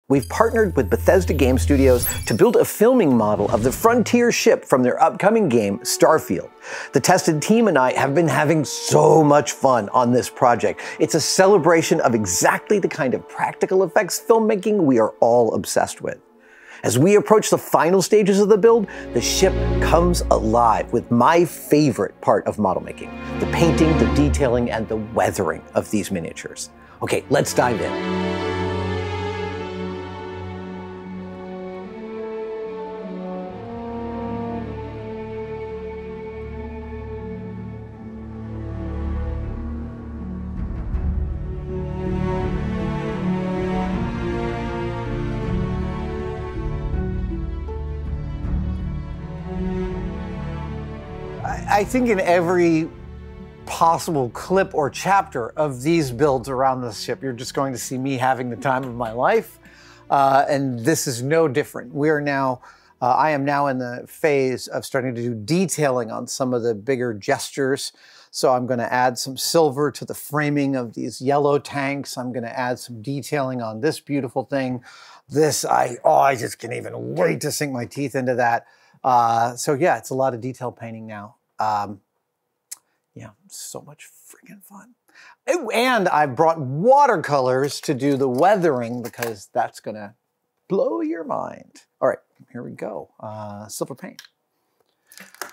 We've partnered with Bethesda Game Studios to build a filming model of the Frontier ship from their upcoming game, Starfield. The tested team and I have been having so much fun on this project. It's a celebration of exactly the kind of practical effects filmmaking we are all obsessed with. As we approach the final stages of the build, the ship comes alive with my favorite part of model making: the painting, the detailing, and the weathering of these miniatures. Okay, let's dive in. I think in every possible clip or chapter of these builds around this ship, you're just going to see me having the time of my life. And this is no different. We are now, I am now in the phase of starting to do detailing on some of the bigger gestures. So I'm going to add some silver to the framing of these yellow tanks. I'm going to add some detailing on this beautiful thing. This, I just can't even wait to sink my teeth into that. So yeah, it's a lot of detail painting now. Yeah, so much freaking fun. And I brought watercolors to do the weathering because that's gonna blow your mind. All right, here we go. Silver paint.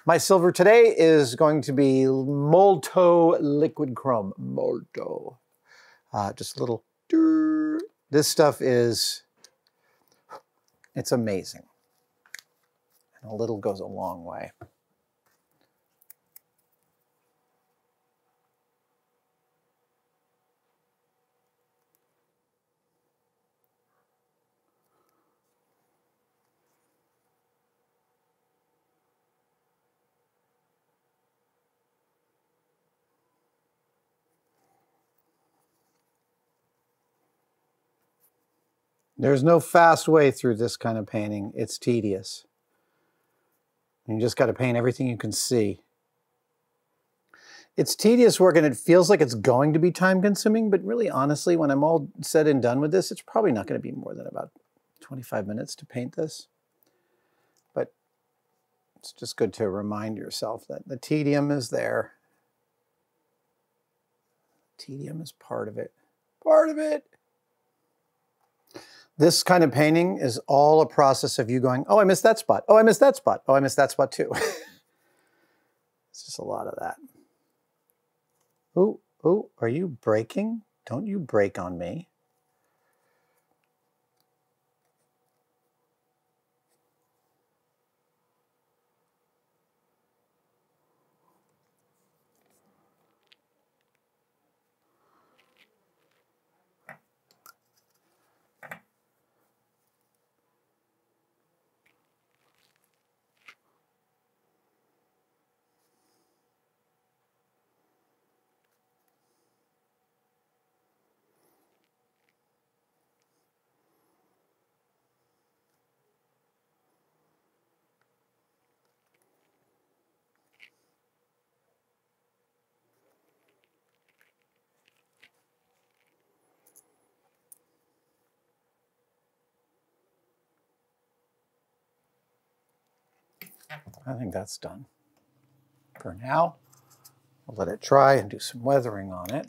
My silver today is going to be Molto liquid chrome. Molto. Just a little. This stuff is, it's amazing. And a little goes a long way. There's no fast way through this kind of painting. It's tedious. You just got to paint everything you can see. It's tedious work and it feels like it's going to be time consuming, but really honestly, when I'm all said and done with this, it's probably not going to be more than about 25 minutes to paint this. But it's just good to remind yourself that the tedium is there. Tedium is part of it. Part of it. This kind of painting is all a process of you going, oh, I missed that spot. Oh, I missed that spot. Oh, I missed that spot too. It's just a lot of that. Oh, are you breaking? Don't you break on me. I think that's done for now. I'll let it dry and do some weathering on it.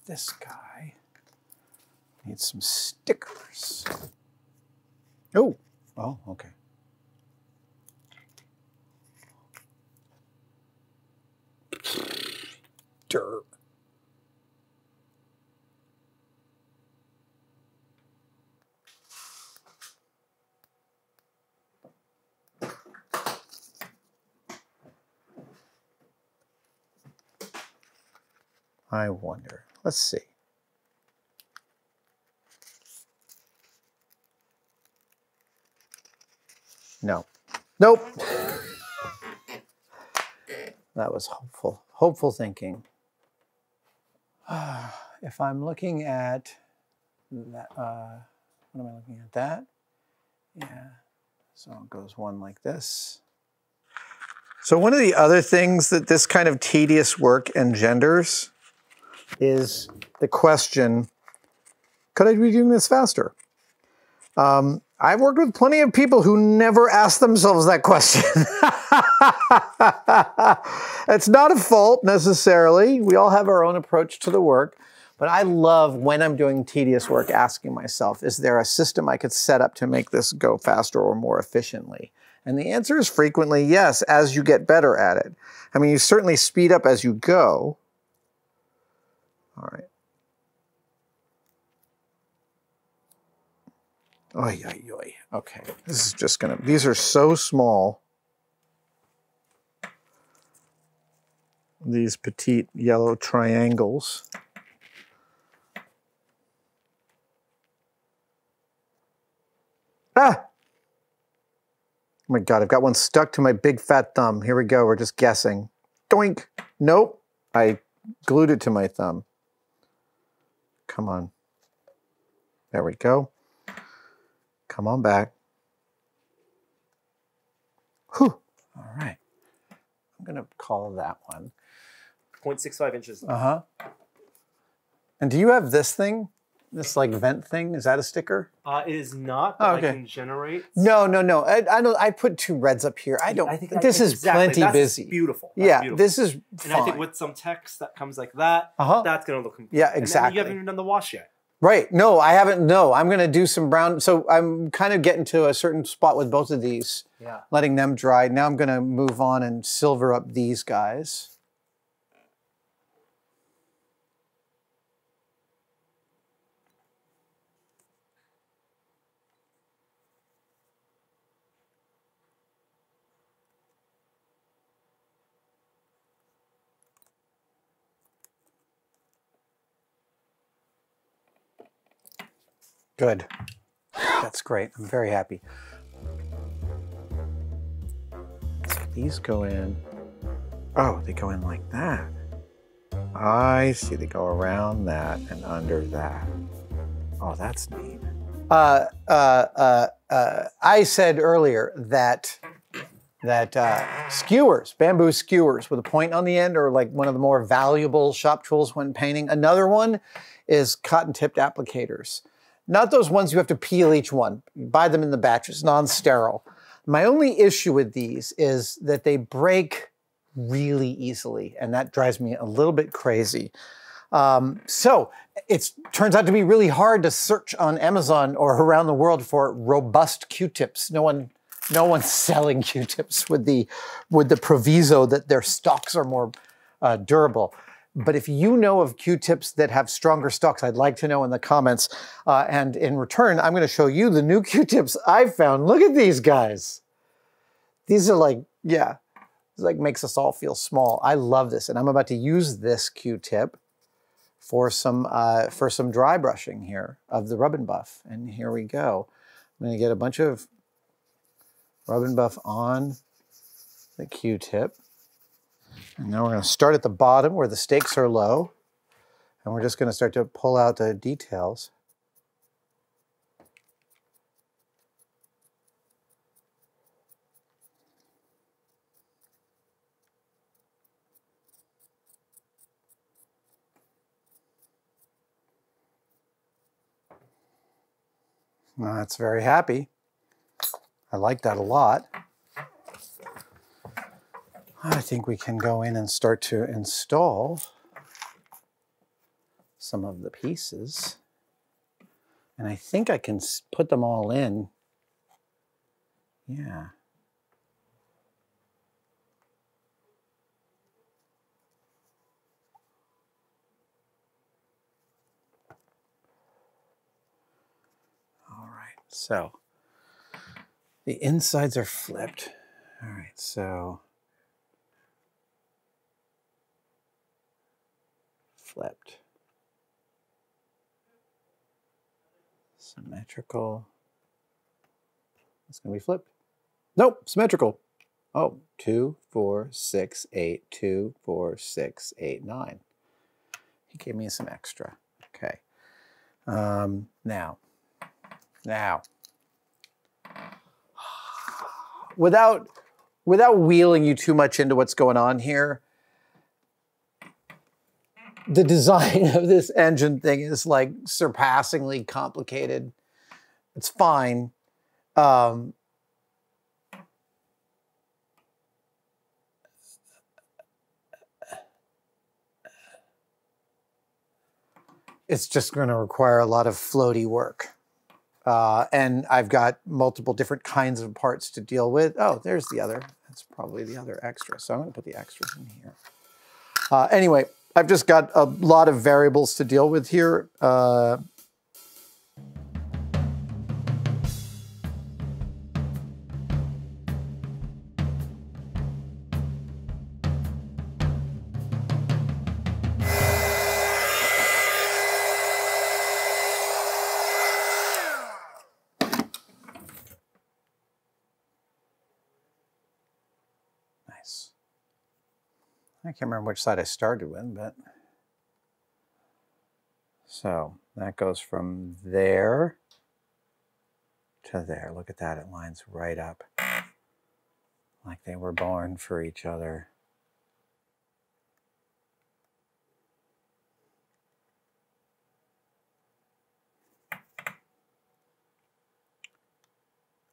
This guy needs some stickers. Oh, okay. Dirt. I wonder. Let's see. No. Nope. That was hopeful. Hopeful thinking. If I'm looking at that, what am I looking at? That? Yeah. So it goes one like this. So one of the other things that this kind of tedious work engenders is the question, could I be doing this faster? I've worked with plenty of people who never ask themselves that question. It's not a fault necessarily. We all have our own approach to the work, but I love when I'm doing tedious work asking myself, is there a system I could set up to make this go faster or more efficiently? And the answer is frequently yes, as you get better at it. I mean, you certainly speed up as you go. All right. Oy, oy, oy. Okay, this is just gonna, these are so small. These petite yellow triangles. Ah! Oh my God, I've got one stuck to my big fat thumb. Here we go, we're just guessing. Doink! Nope, I glued it to my thumb. Come on. There we go. Come on back. Whew. All right. I'm going to call that one. 0.65 inches. Uh-huh. And do you have this thing? This like vent thing? Is that a sticker? It is not, but okay. I can generate. No. I don't. I put 2 reds up here. I don't. I think this is exactly. Plenty busy. Beautiful. That's beautiful. This is fine. And I think with some text that comes like that, that's going to look complete. Yeah, exactly. And then you haven't even done the wash yet. Right. No, I haven't. No, I'm going to do some brown. So I'm kind of getting to a certain spot with both of these, letting them dry. Now I'm going to move on and silver up these guys. Good. That's great. I'm very happy. So these go in. Oh, they go in like that. I see. They go around that and under that. Oh, that's neat. I said earlier that skewers, bamboo skewers with a point on the end, are like one of the more valuable shop tools when painting. Another one is cotton-tipped applicators. Not those ones you have to peel each one. You buy them in the batches, non-sterile. My only issue with these is that they break really easily, and that drives me a little bit crazy. So it turns out to be really hard to search on Amazon or around the world for robust Q-tips. No one's selling Q-tips with the proviso that their stocks are more durable. But if you know of Q-tips that have stronger stalks, I'd like to know in the comments. And in return, I'm going to show you the new Q-tips I've found. Look at these guys. These are like, yeah, it's like makes us all feel small. I love this. And I'm about to use this Q-tip for some dry brushing here of the rub and buff. And here we go. I'm going to get a bunch of rub and buff on the Q-tip. And now we're going to start at the bottom where the stakes are low, and we're just going to start to pull out the details. Well, that's very happy. I like that a lot. I think we can go in and start to install some of the pieces. And I think I can put them all in. Yeah. All right, so the insides are flipped. All right, so flipped. Symmetrical. It's going to be flipped. Nope, symmetrical. Oh, 2, 4, 6, 8, 2, 4, 6, 8, 9. He gave me some extra. Okay. Now, without wheeling you too much into what's going on here, the design of this engine thing is like surpassingly complicated. It's fine. It's just going to require a lot of floaty work. And I've got multiple different kinds of parts to deal with. Oh, there's the other. That's probably the other extra. So I'm going to put the extras in here. Anyway, I've just got a lot of variables to deal with here. I can't remember which side I started with, but... So that goes from there to there. Look at that, it lines right up. Like they were born for each other.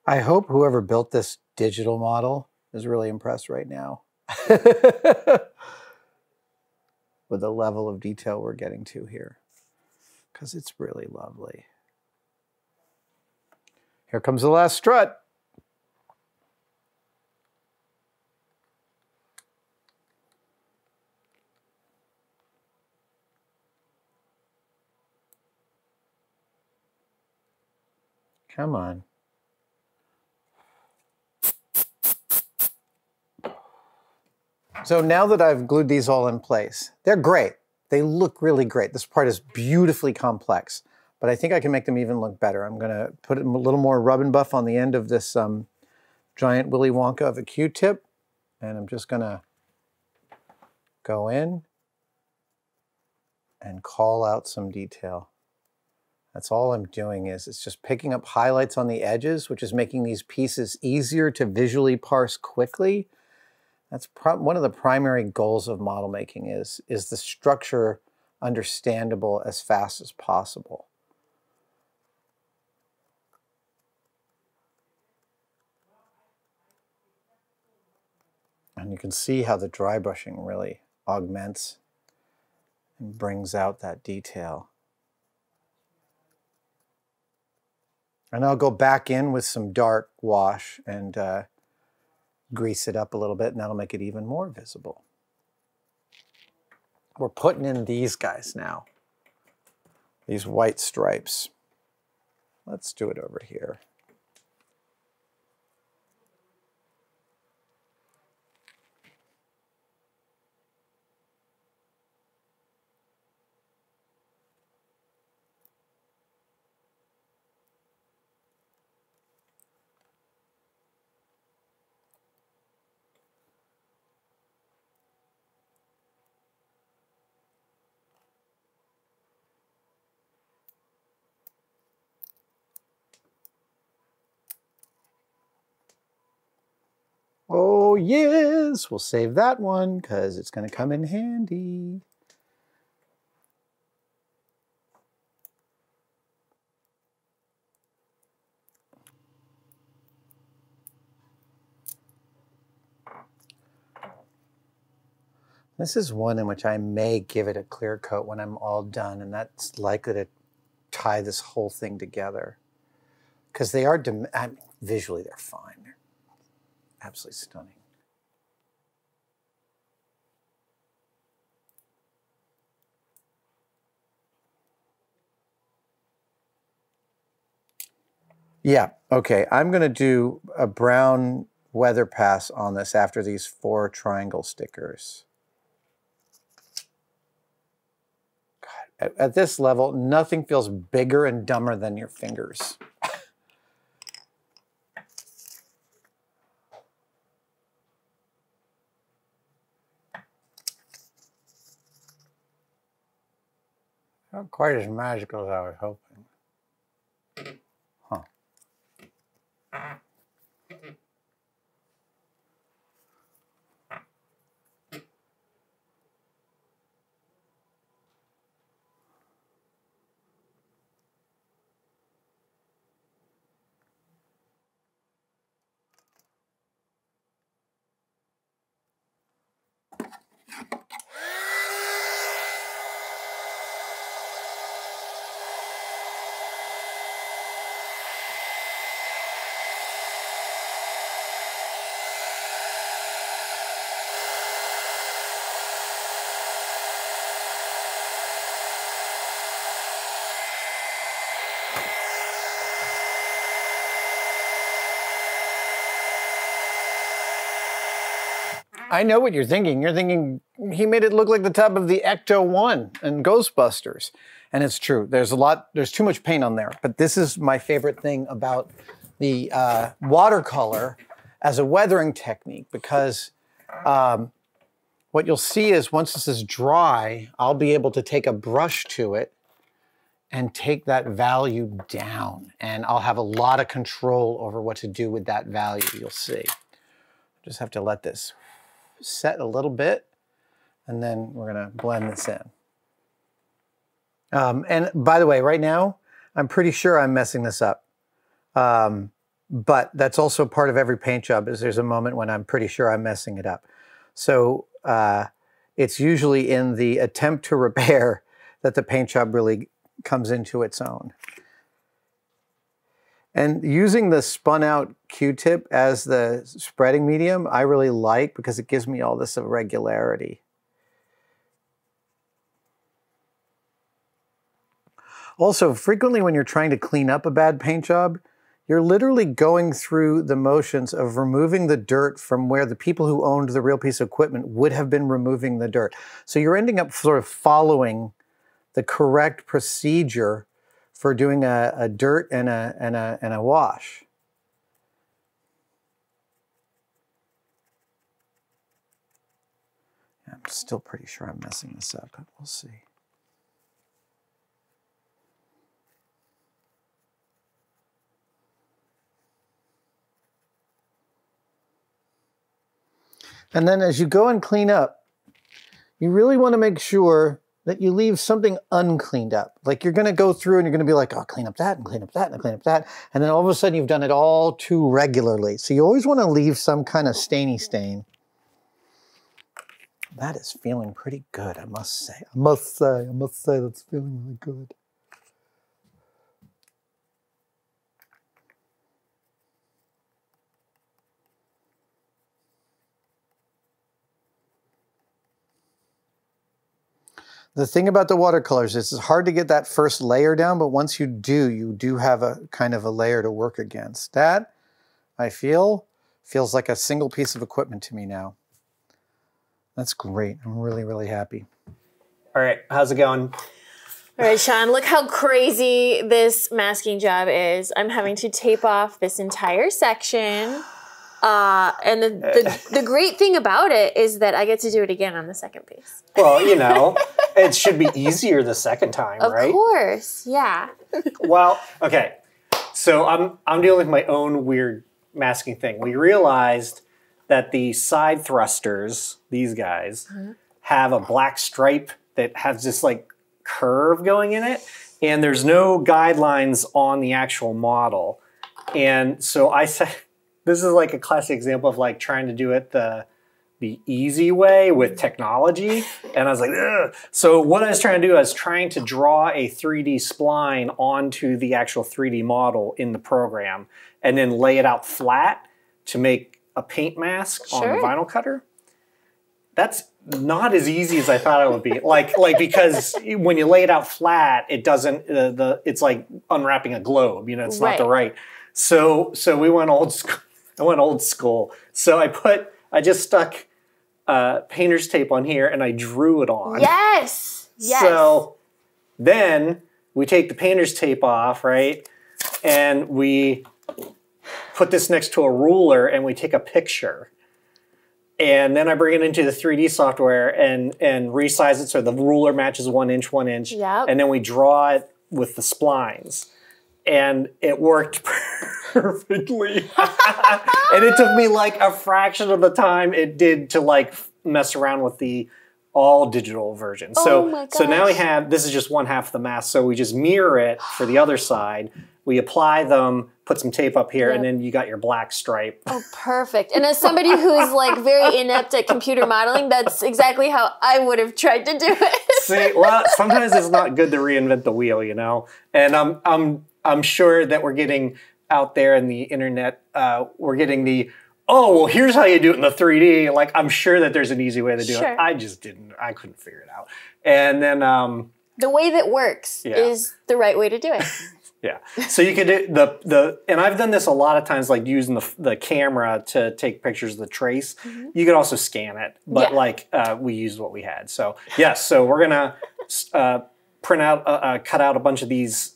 I hope whoever built this digital model is really impressed right now. With the level of detail we're getting to here, because it's really lovely. Here comes the last strut. Come on. So now that I've glued these all in place, they're great. They look really great. This part is beautifully complex, but I think I can make them even look better. I'm going to put a little more rub and buff on the end of this giant Willy Wonka of a Q-tip, and I'm just going to go in and call out some detail. That's all I'm doing it's just picking up highlights on the edges, which is making these pieces easier to visually parse quickly. That's one of the primary goals of model making is the structure understandable as fast as possible. And you can see how the dry brushing really augments and brings out that detail. And I'll go back in with some dark wash and grease it up a little bit, and that'll make it even more visible. We're putting in these guys now, these white stripes. Let's do it over here. Oh yes, we'll save that one because it's going to come in handy. This is one in which I may give it a clear coat when I'm all done, and that's likely to tie this whole thing together. Because they are, visually they're fine. They're absolutely stunning. Yeah, okay, I'm going to do a brown weather pass on this after these 4 triangle stickers. God, at this level, nothing feels bigger and dumber than your fingers. Not quite as magical as I was hoping. Huh. I know what you're thinking. You're thinking he made it look like the top of the Ecto-1 and Ghostbusters. And it's true. There's too much paint on there. But this is my favorite thing about the watercolor as a weathering technique, because what you'll see is once this is dry, I'll be able to take a brush to it and take that value down. And I'll have a lot of control over what to do with that value, you'll see. Just have to let this set a little bit, and then we're gonna blend this in. And by the way, right now, I'm pretty sure I'm messing this up. But that's also part of every paint job, is there's a moment when I'm pretty sure I'm messing it up. So it's usually in the attempt to repair that the paint job really comes into its own. And using the spun out Q-tip as the spreading medium, I really like, because it gives me all this irregularity. Also, frequently when you're trying to clean up a bad paint job, you're literally going through the motions of removing the dirt from where the people who owned the real piece of equipment would have been removing the dirt. So you're ending up sort of following the correct procedure for doing a dirt and a wash. I'm still pretty sure I'm messing this up, but we'll see. And then as you go and clean up, you really want to make sure that you leave something uncleaned up. Like you're going to go through and you're going to be like, oh, clean up that and clean up that and clean up that. And then all of a sudden you've done it all too regularly. So you always want to leave some kind of stainy stain. That is feeling pretty good, I must say. I must say that's feeling really good. The thing about the watercolors is it's hard to get that first layer down, but once you do have a kind of a layer to work against. That, I feel, feels like a single piece of equipment to me now. That's great. I'm really, really happy. All right, how's it going? All right, Sean, look how crazy this masking job is. I'm having to tape off this entire section. And the great thing about it is that I get to do it again on the second piece. Well, you know, it should be easier the second time, right? Of course, yeah. Well, okay. So I'm dealing with my own weird masking thing. We realized that the side thrusters, these guys, have a black stripe that has this like curve going in it, and there's no guidelines on the actual model. And so I said, this is like a classic example of like trying to do it the easy way with technology. And I was like, ugh. So what I was trying to do, I was trying to draw a 3D spline onto the actual 3D model in the program and then lay it out flat to make a paint mask on the vinyl cutter. That's not as easy as I thought it would be. Like because when you lay it out flat, it doesn't, it's like unwrapping a globe, you know, it's not the right. So we went old school. I went old school. So I just stuck painter's tape on here and I drew it on. Yes. Yes. So then we take the painter's tape off, right? And we put this next to a ruler and we take a picture. And then I bring it into the 3D software and resize it so the ruler matches 1 inch, 1 inch. Yep. And then we draw it with the splines. And it worked perfectly. And it took me like a fraction of the time it did to like mess around with the all digital version. So now we have, this is just one half of the mask. So we just mirror it for the other side. We apply them, put some tape up here, and then you got your black stripe. Oh, perfect. And as somebody who's like very inept at computer modeling, that's exactly how I would have tried to do it. See, well, sometimes it's not good to reinvent the wheel, you know? And I'm sure that we're getting out there in the internet, we're getting the, oh, well, here's how you do it in the 3D. Like, I'm sure that there's an easy way to do it. I just didn't. I couldn't figure it out. And then... the way that works is the right way to do it. Yeah. So you could do and I've done this a lot of times, like using the camera to take pictures of the trace. You could also scan it, but we used what we had. So yes, so we're gonna print out, cut out a bunch of these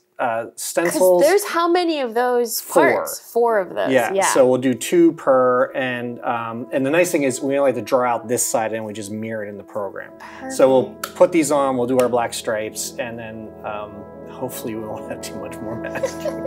stencils. There's how many of those parts? 4 of those. Yeah. So we'll do 2 per, and the nice thing is we only have to draw out this side and we just mirror it in the program. Perfect. So we'll put these on. We'll do our black stripes, and then. Hopefully we won't have too much more masking.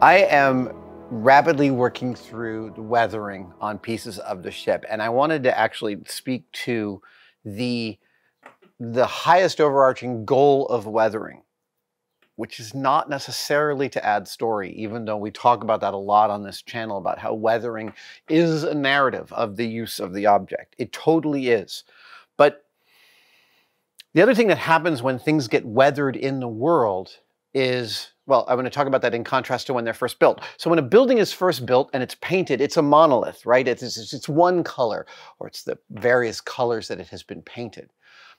I am rapidly working through the weathering on pieces of the ship, and I wanted to actually speak to the highest overarching goal of weathering, which is not necessarily to add story, even though we talk about that a lot on this channel, about how weathering is a narrative of the use of the object. It totally is. But the other thing that happens when things get weathered in the world is, well, I'm going to talk about that in contrast to when they're first built. So when a building is first built and it's painted, it's a monolith, right? It's one color, or it's the various colors that it has been painted.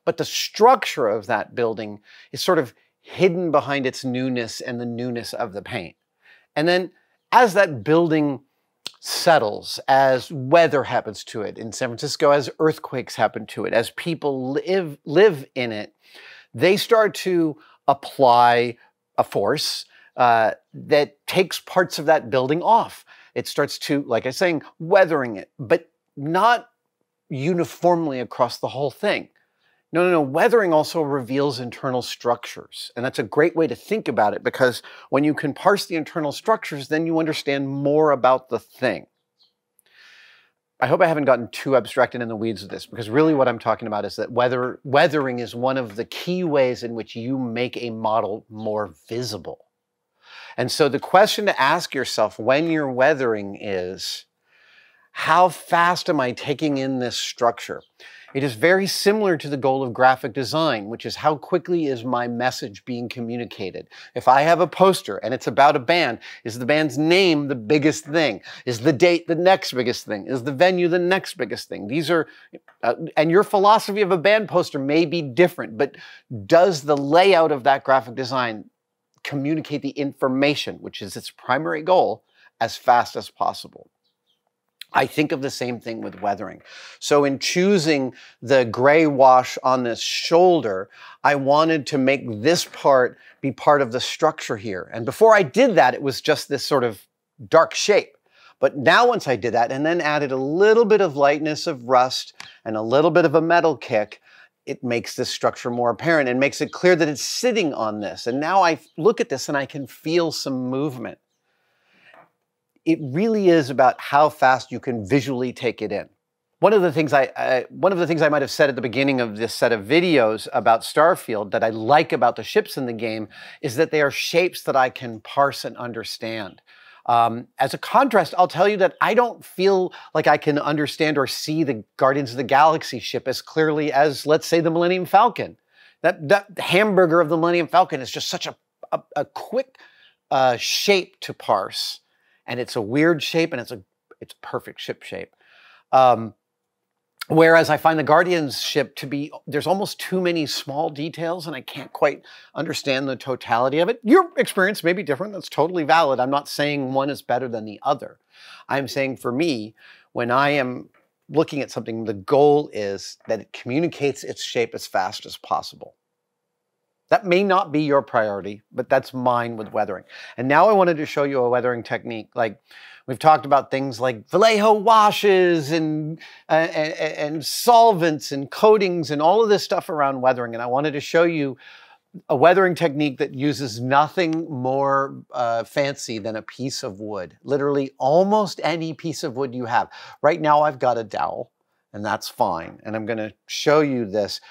But the structure of that building is sort of hidden behind its newness and the newness of the paint. And then as that building settles, as weather happens to it in San Francisco, as earthquakes happen to it, as people live in it, they start to apply a force that takes parts of that building off. It starts to, like I was saying, weathering it, but not uniformly across the whole thing. No. Weathering also reveals internal structures. And that's a great way to think about it, because when you can parse the internal structures, then you understand more about the thing. I hope I haven't gotten too abstracted in the weeds of this, because really what I'm talking about is that weathering is one of the key ways in which you make a model more visible. And so the question to ask yourself when you're weathering is, how fast am I taking in this structure? It is very similar to the goal of graphic design, which is how quickly is my message being communicated? If I have a poster and it's about a band, is the band's name the biggest thing? Is the date the next biggest thing? Is the venue the next biggest thing? These are, and your philosophy of a band poster may be different, but does the layout of that graphic design communicate the information, which is its primary goal, as fast as possible? I think of the same thing with weathering. So in choosing the gray wash on this shoulder, I wanted to make this part be part of the structure here. And before I did that, it was just this sort of dark shape. But now once I did that and then added a little bit of lightness of rust and a little bit of a metal kick, it makes this structure more apparent and makes it clear that it's sitting on this. And now I look at this and I can feel some movement. It really is about how fast you can visually take it in. One of the things I might have said at the beginning of this set of videos about Starfield that I like about the ships in the game is that they are shapes that I can parse and understand. As a contrast, I'll tell you that I don't feel like I can understand or see the Guardians of the Galaxy ship as clearly as, let's say, the Millennium Falcon. That hamburger of the Millennium Falcon is just such a quick shape to parse. And it's a weird shape, and it's a perfect ship shape. Whereas I find the Guardians ship to be, there's almost too many small details, and I can't quite understand the totality of it. Your experience may be different. That's totally valid. I'm not saying one is better than the other. I'm saying for me, when I am looking at something, the goal is that it communicates its shape as fast as possible. That may not be your priority, but that's mine with weathering. And now I wanted to show you a weathering technique. Like we've talked about things like Vallejo washes and solvents and coatings and all of this stuff around weathering. And I wanted to show you a weathering technique that uses nothing more fancy than a piece of wood. Literally almost any piece of wood you have. Right now I've got a dowel, and that's fine. And I'm gonna show you this.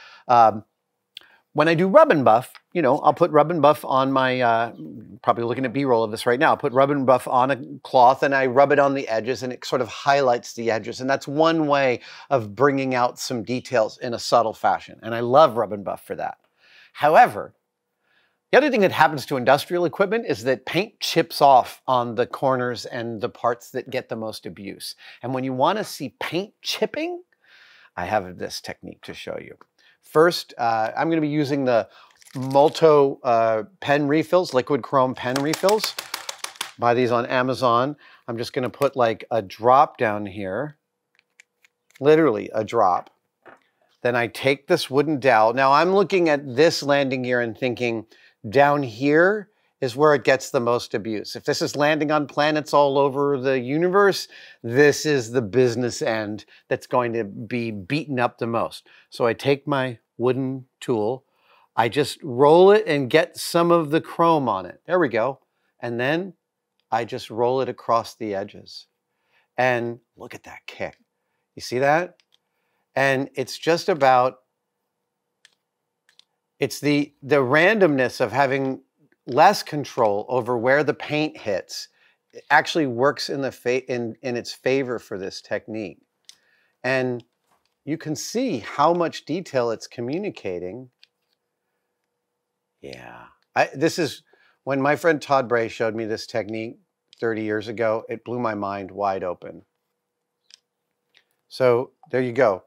When I do rub and buff, you know, I'll put rub and buff on my, probably looking at B-roll of this right now, I'll put rub and buff on a cloth and I rub it on the edges and it sort of highlights the edges. And that's one way of bringing out some details in a subtle fashion. And I love rub and buff for that. However, the other thing that happens to industrial equipment is that paint chips off on the corners and the parts that get the most abuse. And when you want to see paint chipping, I have this technique to show you. First, I'm going to be using the Multo pen refills, liquid chrome pen refills. Buy these on Amazon. I'm just going to put like a drop down here, literally a drop. Then I take this wooden dowel. Now I'm looking at this landing gear and thinking down here is where it gets the most abuse. If this is landing on planets all over the universe, this is the business end that's going to be beaten up the most. So I take my wooden tool, I just roll it and get some of the chrome on it. There we go. And then I just roll it across the edges. And look at that kick. You see that? And it's just about, it's the randomness of having less control over where the paint hits. It actually works in its favor for this technique. And you can see how much detail it's communicating. Yeah. This is when my friend Todd Bray showed me this technique 30 years ago, it blew my mind wide open. So there you go.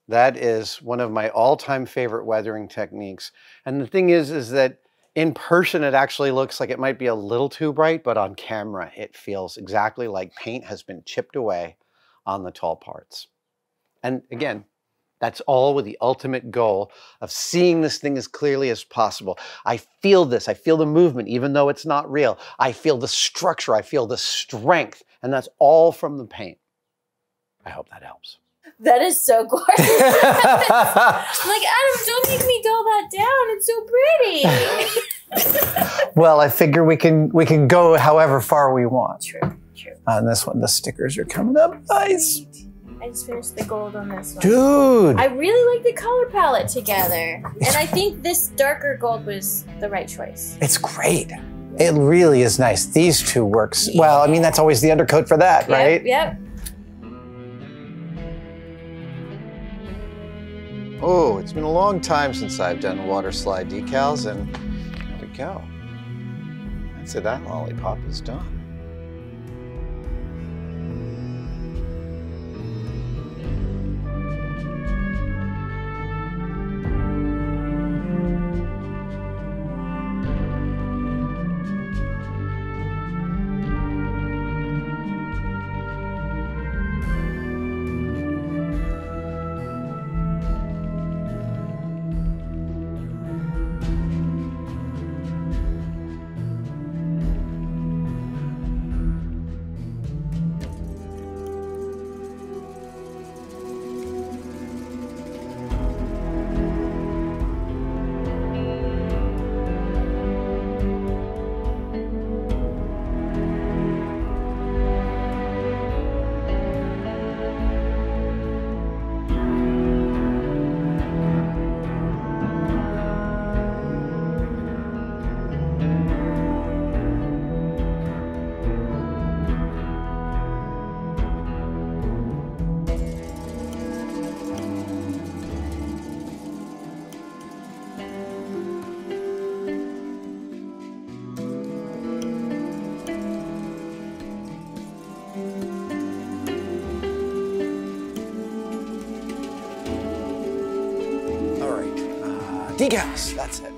That is one of my all-time favorite weathering techniques. And the thing is that in person, it actually looks like it might be a little too bright, but on camera, it feels exactly like paint has been chipped away on the tall parts. And again, that's all with the ultimate goal of seeing this thing as clearly as possible. I feel this, I feel the movement, even though it's not real. I feel the structure, I feel the strength, and that's all from the paint. I hope that helps. That is so gorgeous. I'm like, Adam, don't make me dull that down. It's so pretty. Well, I figure we can go however far we want. True, true. On this one, the stickers are coming up nice. I just finished the gold on this one. Dude! I really like the color palette together. And I think this darker gold was the right choice. It's great. It really is nice. These two works. Yeah. Well, I mean, that's always the undercoat for that, right? Yep. Oh, it's been a long time since I've done water slide decals, and there we go. That's it, that lollipop is done. Decals, that's it.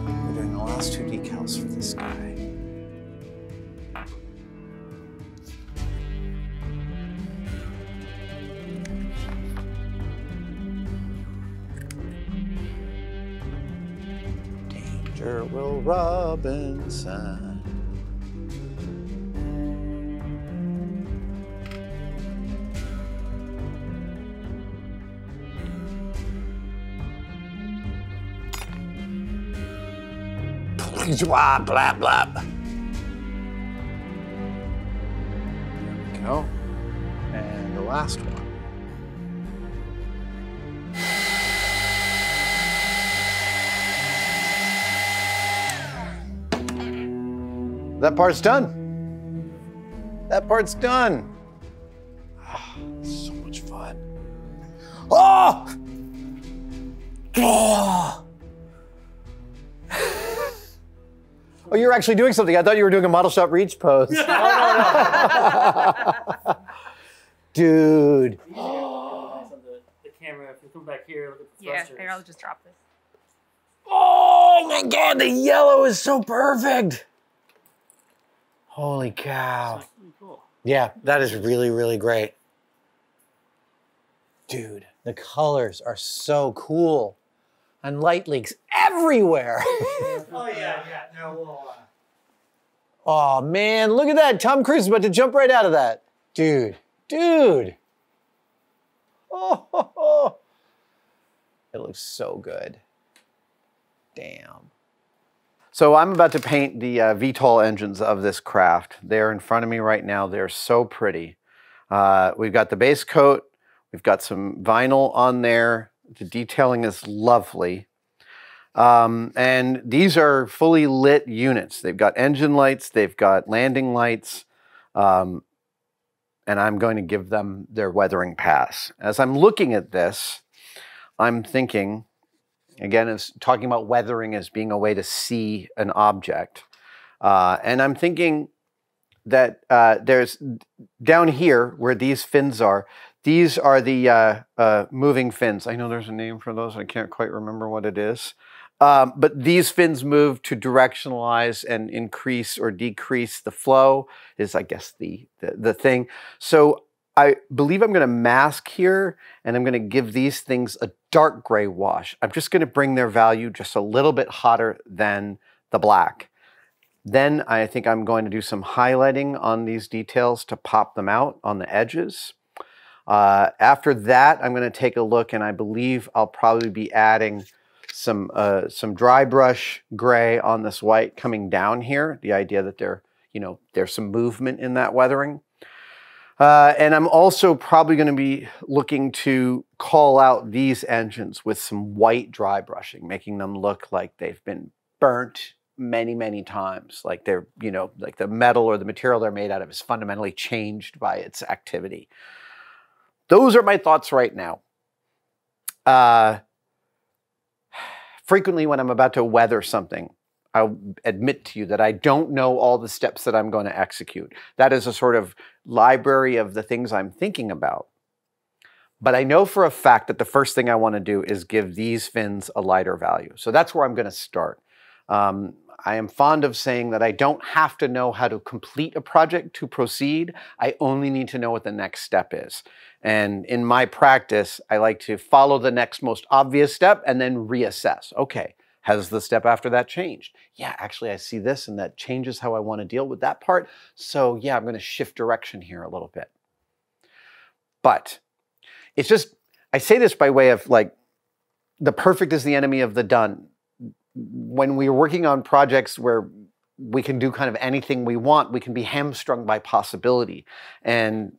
We're doing the last two decals for this guy. Dang. Dr. Will Robinson. Blah, blah, blah. There we go. And the last one. That part's done. That part's done. Oh, so much fun. Oh! Oh! Oh, you're actually doing something. I thought you were doing a model shop reach pose. No. Dude. The camera, if you come back here, look at the thrusters. Yeah, I'll just drop this. Oh my God, the yellow is so perfect. Holy cow. That's really cool. Yeah, that is really, really great. Dude, the colors are so cool. And light leaks everywhere. Oh, yeah. No, we'll, Oh, man, look at that. Tom Cruise is about to jump right out of that. Dude. Oh. It looks so good. Damn. So I'm about to paint the VTOL engines of this craft. They're in front of me right now. They're so pretty. We've got the base coat. We've got some vinyl on there. The detailing is lovely. And these are fully lit units. They've got engine lights. They've got landing lights. And I'm going to give them their weathering pass. As I'm looking at this, I'm thinking, again, it's talking about weathering as being a way to see an object. And I'm thinking that there's down here where these fins are, these are the moving fins. I know there's a name for those. I can't quite remember what it is. But these fins move to directionalize and increase or decrease the flow is, I guess, the thing. So I believe I'm going to mask here, and I'm going to give these things a dark gray wash. I'm just going to bring their value just a little bit hotter than the black. Then I think I'm going to do some highlighting on these details to pop them out on the edges. After that, I'm going to take a look, and I believe I'll probably be adding some dry brush gray on this white coming down here. The idea that there's some movement in that weathering. And I'm also probably going to be looking to call out these engines with some white dry brushing, making them look like they've been burnt many, many times. Like they're, like the metal or the material they're made out of is fundamentally changed by its activity. Those are my thoughts right now. Frequently when I'm about to weather something, I'll admit to you that I don't know all the steps that I'm going to execute. That is a sort of library of the things I'm thinking about. But I know for a fact that the first thing I want to do is give these fins a lighter value. So that's where I'm going to start. I am fond of saying that I don't have to know how to complete a project to proceed. I only need to know what the next step is. And in my practice, I like to follow the next most obvious step and then reassess. Okay, has the step after that changed? Yeah, actually I see this and that changes how I want to deal with that part. So yeah, I'm going to shift direction here a little bit. But it's just, I say this by way of like, the perfect is the enemy of the done. When we're working on projects where we can do kind of anything we want, we can be hamstrung by possibility. And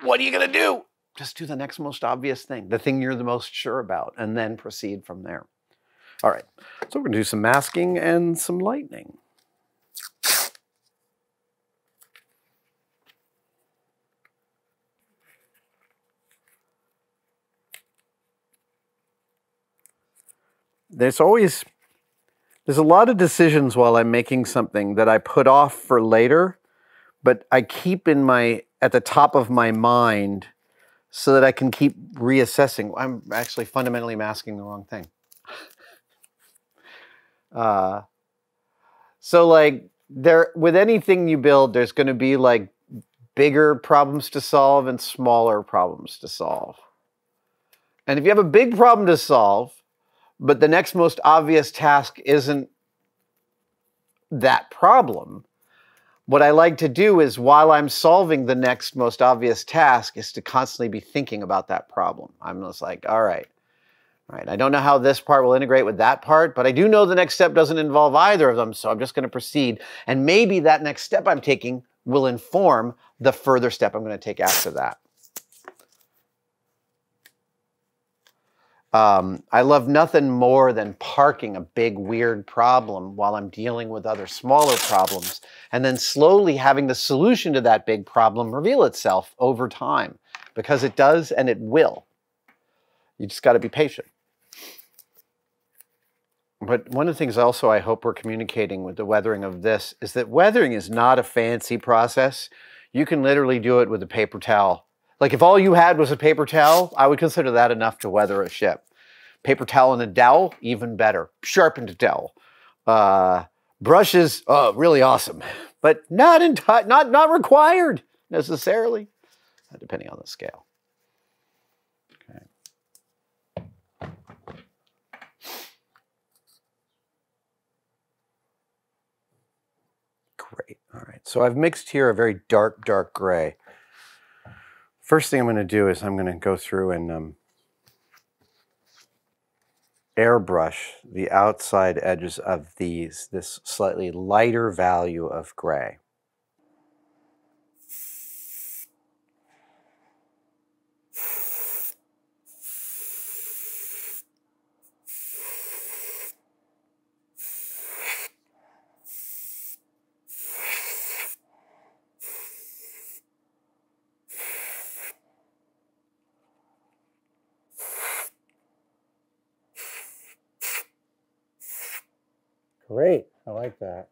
what are you going to do? Just do the next most obvious thing, the thing you're the most sure about, and then proceed from there. All right, so we're going to do some masking and some lightning. There's a lot of decisions while I'm making something that I put off for later, but I keep at the top of my mind so that I can keep reassessing. I'm actually fundamentally masking the wrong thing. So like with anything you build, there's going to be like bigger problems to solve and smaller problems to solve. And if you have a big problem to solve, but the next most obvious task isn't that problem. What I like to do is, while I'm solving the next most obvious task, is to constantly be thinking about that problem. I'm just like, all right, I don't know how this part will integrate with that part, but I do know the next step doesn't involve either of them, so I'm just going to proceed. And maybe that next step I'm taking will inform the further step I'm going to take after that. I love nothing more than parking a big, weird problem while I'm dealing with other smaller problems, and then slowly having the solution to that big problem reveal itself over time, because it does and it will. You just got to be patient. But one of the things also I hope we're communicating with the weathering of this is that weathering is not a fancy process. You can literally do it with a paper towel. Like, if all you had was a paper towel, I would consider that enough to weather a ship. Paper towel and a dowel, even better. Sharpened dowel. Brushes, oh, really awesome. But not required necessarily, depending on the scale. Great. All right. So I've mixed here a very dark, dark gray. First thing I'm going to do is I'm going to go through and airbrush the outside edges of this slightly lighter value of gray. Great, I like that.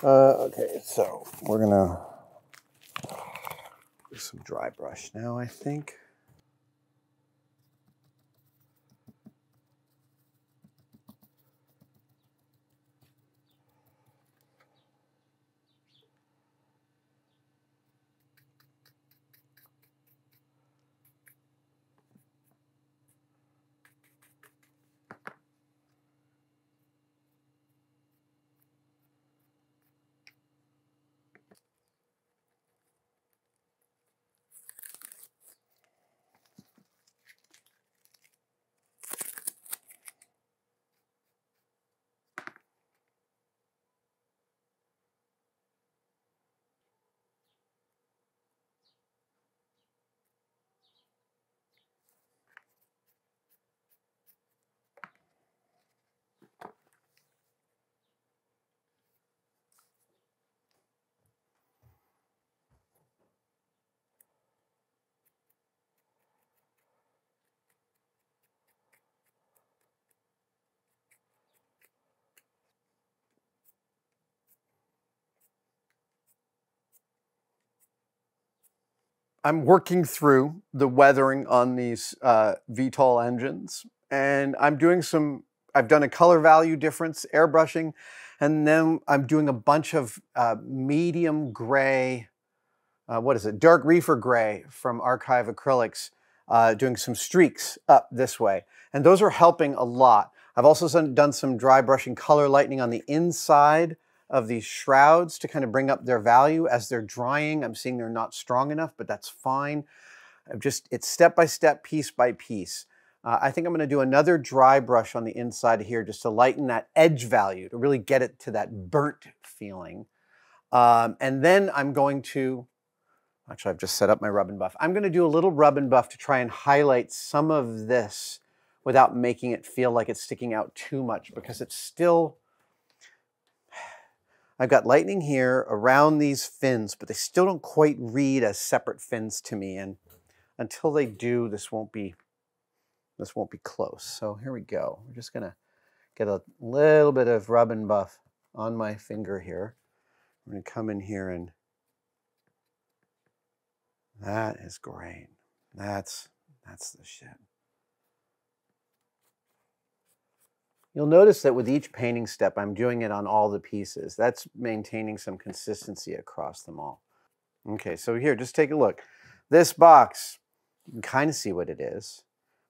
Okay, so we're gonna do some dry brush now, I think. I'm working through the weathering on these VTOL engines, and I've done a color value difference, airbrushing, and then I'm doing a bunch of medium gray, dark reefer gray from Archive Acrylics, doing some streaks up this way. And those are helping a lot. I've also done some dry brushing color lightening on the inside of these shrouds to kind of bring up their value as they're drying. I'm seeing they're not strong enough, but that's fine. It's step by step, piece by piece. I think I'm going to do another dry brush on the inside here just to lighten that edge value, to really get it to that burnt feeling. And then I'm going to, actually I've just set up my rub and buff. I'm going to do a little rub and buff to try and highlight some of this without making it feel like it's sticking out too much, because it's still, I've got lightning here around these fins, but they still don't quite read as separate fins to me. And until they do, this won't be close. So here we go. We're just gonna get a little bit of rub and buff on my finger here. I'm gonna come in here, and that is great. That's the shit. You'll notice that with each painting step, I'm doing it on all the pieces. That's maintaining some consistency across them all. Okay, so here, just take a look. This box, you can kind of see what it is.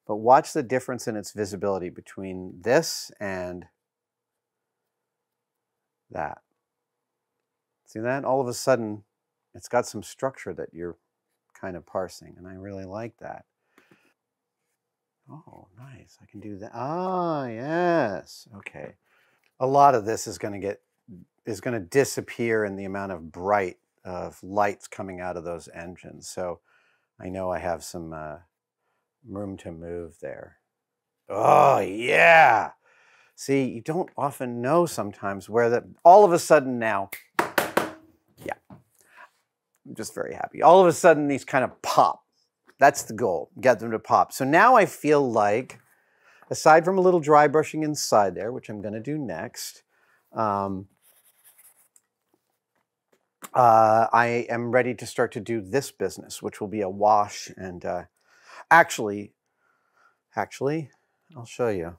But watch the difference in its visibility between this and that. See that? All of a sudden, it's got some structure that you're kind of parsing, and I really like that. Oh, nice. I can do that. Ah, yes. Okay. A lot of this is going to disappear in the amount of bright of lights coming out of those engines. So I know I have some room to move there. Oh, yeah. See, you don't often know sometimes where that, all of a sudden now, yeah, I'm just very happy. All of a sudden these kind of pop. That's the goal, get them to pop. So now I feel like, aside from a little dry brushing inside there, which I'm going to do next, I am ready to start to do this business, which will be a wash. And actually, I'll show you.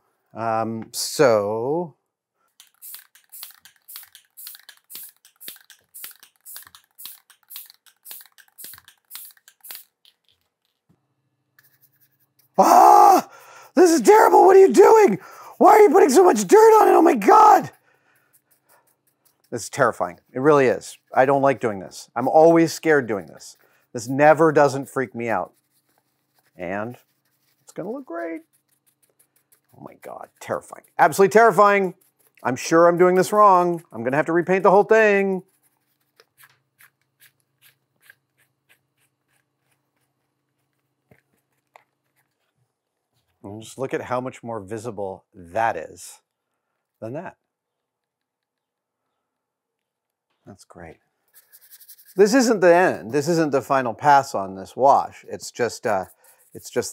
Ah, this is terrible. What are you doing? Why are you putting so much dirt on it? Oh my God. This is terrifying. It really is. I don't like doing this. I'm always scared doing this. This never doesn't freak me out. And it's going to look great. Oh my God, terrifying. Absolutely terrifying. I'm sure I'm doing this wrong. I'm going to have to repaint the whole thing. And just look at how much more visible that is than that. That's great. This isn't the end. This isn't the final pass on this wash. It's just the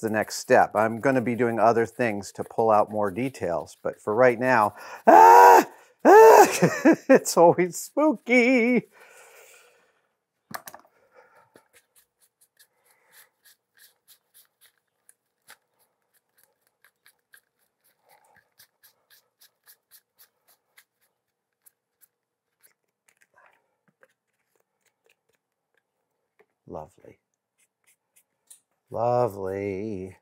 next step. I'm going to be doing other things to pull out more details, but for right now, it's always spooky. Lovely. Lovely.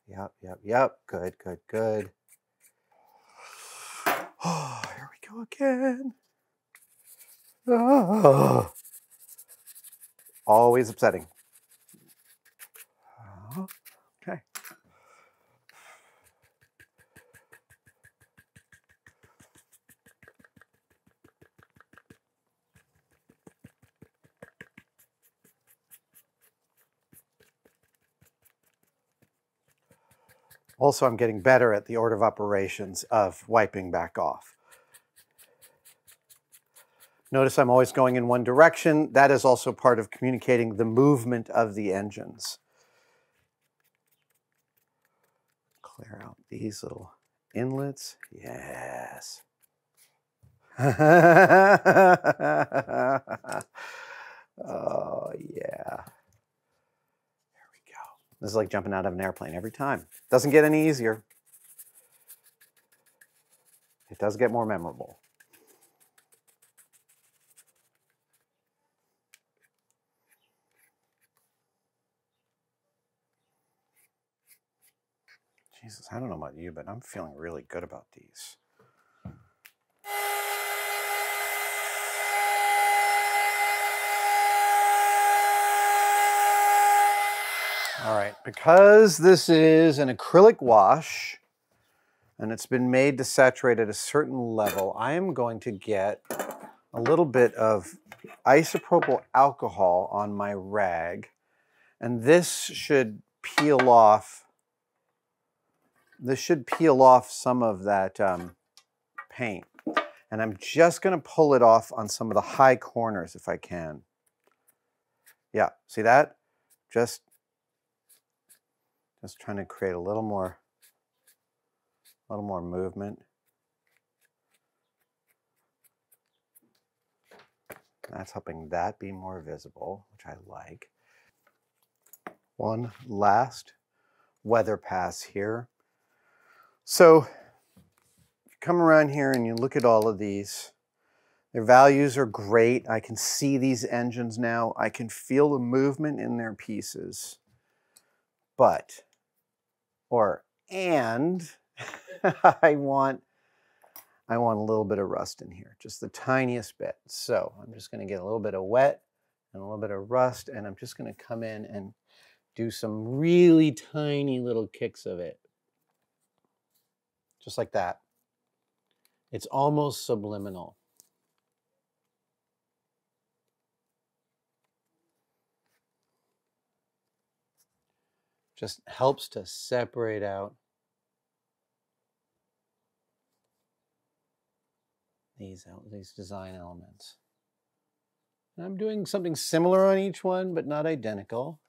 Yep, yep, yep. Good, good, good. Oh, here we go again. Oh. Always upsetting. Okay. Also, I'm getting better at the order of operations of wiping back off. Notice I'm always going in one direction. That is also part of communicating the movement of the engines. Clear out these little inlets. Yes. Oh, yeah. This is like jumping out of an airplane every time. Doesn't get any easier. It does get more memorable. Jesus, I don't know about you, but I'm feeling really good about these. All right, because this is an acrylic wash and it's been made to saturate at a certain level, I am going to get a little bit of isopropyl alcohol on my rag, and this should peel off. This should peel off some of that paint, and I'm just going to pull it off on some of the high corners if I can. Yeah, see that? Just trying to create a little more movement. That's helping that be more visible, which I like. One last weather pass here. So if you come around here and you look at all of these, their values are great. I can see these engines now. I can feel the movement in their pieces. But and I want a little bit of rust in here, just the tiniest bit. So I'm just going to get a little bit of wet and a little bit of rust, and I'm just going to come in and do some really tiny little kicks of it. Just like that. It's almost subliminal. Just helps to separate out these design elements. And I'm doing something similar on each one, but not identical.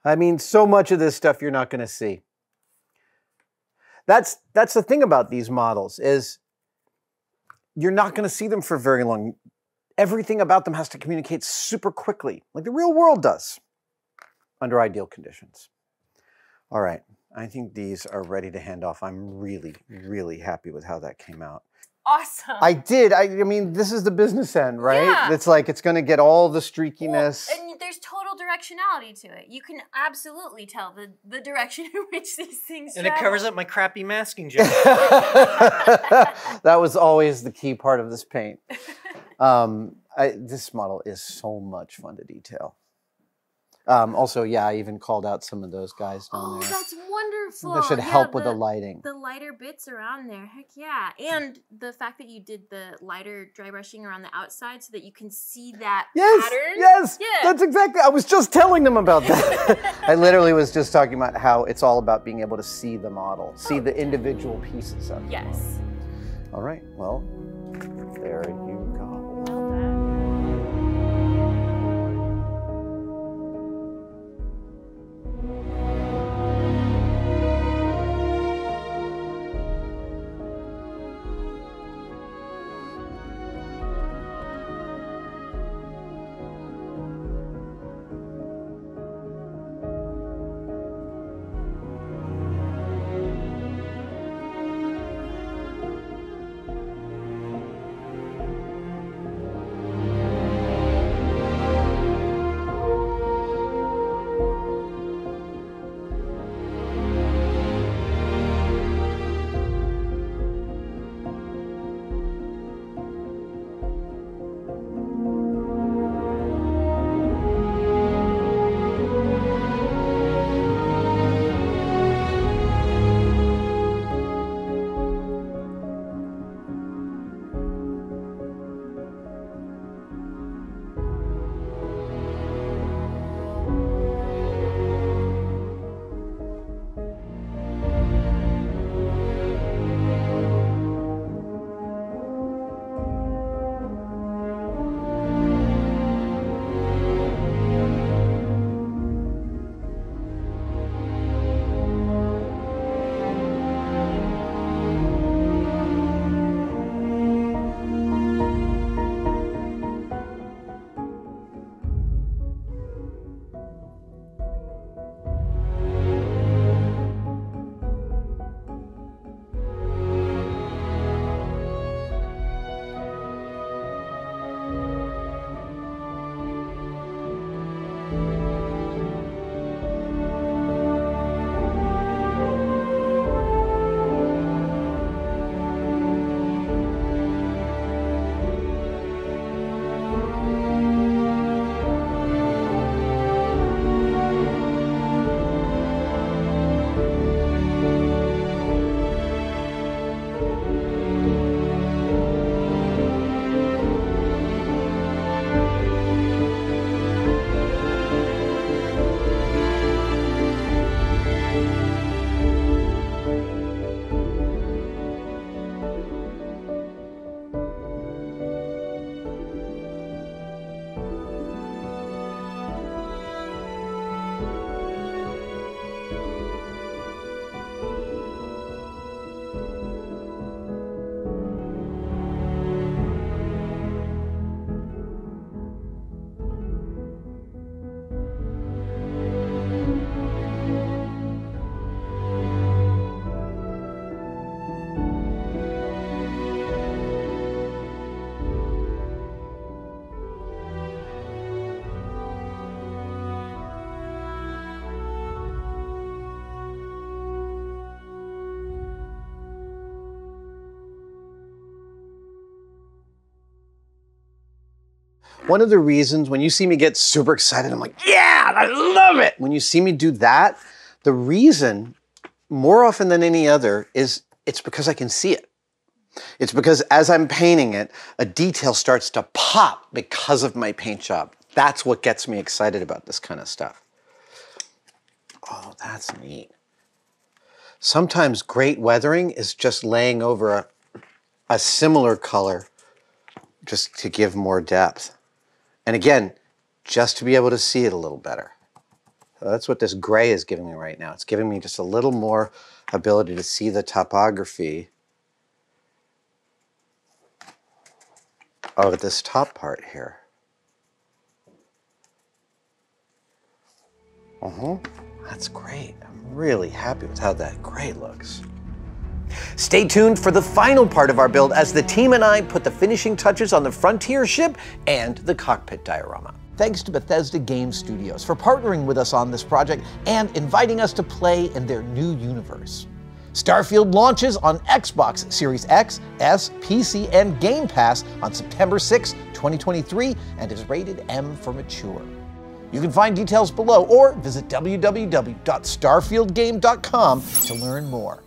I mean, so much of this stuff you're not going to see. That's the thing about these models, is you're not going to see them for very long. Everything about them has to communicate super quickly, like the real world does, under ideal conditions. All right, I think these are ready to hand off. I'm really, really happy with how that came out. Awesome. I did. I mean, this is the business end, right? Yeah. It's like, it's going to get all the streakiness. Well, and there's total directionality to it. You can absolutely tell the direction in which these things And it covers up my crappy masking job. That was always the key part of this paint. This model is so much fun to detail. Also, yeah, I even called out some of those guys down there. Oh, that's wonderful. That should help with the lighting. The lighter bits around there, heck yeah. And the fact that you did the lighter dry brushing around the outside so that you can see that pattern. Yes, yeah. That's exactly, I was just telling them about that. I literally was just talking about how it's all about being able to see the model, see the individual pieces of it. Yes. All right, well, there you go. Well done. One of the reasons when you see me get super excited, I'm like, yeah, I love it. When you see me do that, the reason, more often than any other, is it's because I can see it. It's because as I'm painting it, a detail starts to pop because of my paint job. That's what gets me excited about this kind of stuff. Oh, that's neat. Sometimes great weathering is just laying over a similar color just to give more depth. And again, just to be able to see it a little better. So that's what this gray is giving me right now. It's giving me just a little more ability to see the topography of this top part here. That's great. I'm really happy with how that gray looks. Stay tuned for the final part of our build as the team and I put the finishing touches on the Frontier ship and the cockpit diorama. Thanks to Bethesda Game Studios for partnering with us on this project and inviting us to play in their new universe. Starfield launches on Xbox Series X, S, PC, and Game Pass on September 6, 2023, and is rated M for mature. You can find details below or visit www.starfieldgame.com to learn more.